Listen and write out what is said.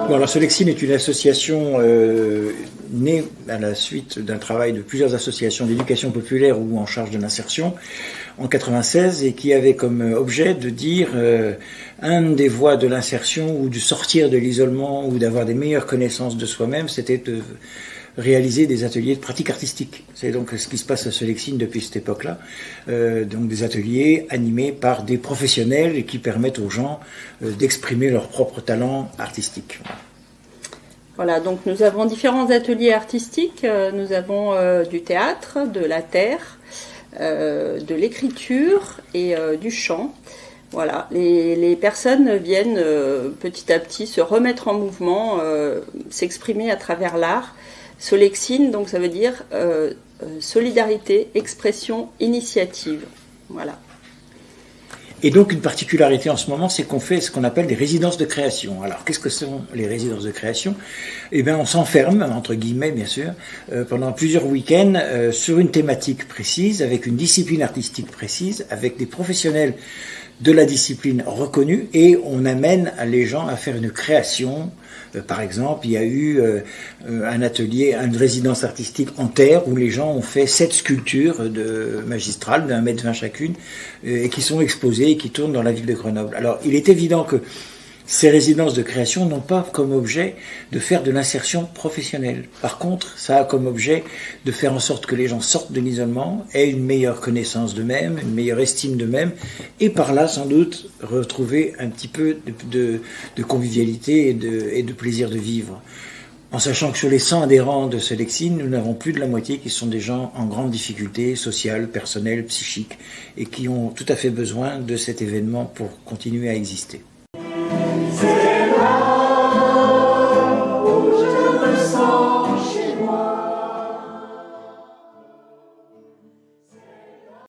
Bon, alors Solexine est une association née à la suite d'un travail de plusieurs associations d'éducation populaire ou en charge de l'insertion en 96 et qui avait comme objet de dire une des voies de l'insertion ou du sortir de l'isolement ou d'avoir des meilleures connaissances de soi-même, c'était de réaliser des ateliers de pratique artistique. C'est donc ce qui se passe à Solexine depuis cette époque-là. Donc des ateliers animés par des professionnels et qui permettent aux gens d'exprimer leur propre talent artistique. Voilà, donc nous avons différents ateliers artistiques. Nous avons du théâtre, de la terre, de l'écriture et du chant. Voilà, les personnes viennent petit à petit se remettre en mouvement, s'exprimer à travers l'art. Solexine, donc ça veut dire solidarité, expression, initiative. Voilà. Et donc une particularité en ce moment, c'est qu'on fait ce qu'on appelle des résidences de création. Alors qu'est-ce que sont les résidences de création ? Eh bien on s'enferme, entre guillemets bien sûr, pendant plusieurs week-ends sur une thématique précise, avec une discipline artistique précise, avec des professionnels de la discipline reconnus, et on amène les gens à faire une création. Par exemple, il y a eu un atelier, une résidence artistique en terre où les gens ont fait 7 sculptures magistrales d'1,20 m chacune et qui sont exposées et qui tournent dans la ville de Grenoble. Alors, il est évident que ces résidences de création n'ont pas comme objet de faire de l'insertion professionnelle. Par contre, ça a comme objet de faire en sorte que les gens sortent de l'isolement, aient une meilleure connaissance d'eux-mêmes, une meilleure estime d'eux-mêmes, et par là, sans doute, retrouver un petit peu de convivialité et de plaisir de vivre. En sachant que sur les 100 adhérents de Solexine, nous n'avons plus de la moitié qui sont des gens en grande difficulté sociale, personnelle, psychique, et qui ont tout à fait besoin de cet événement pour continuer à exister. C'est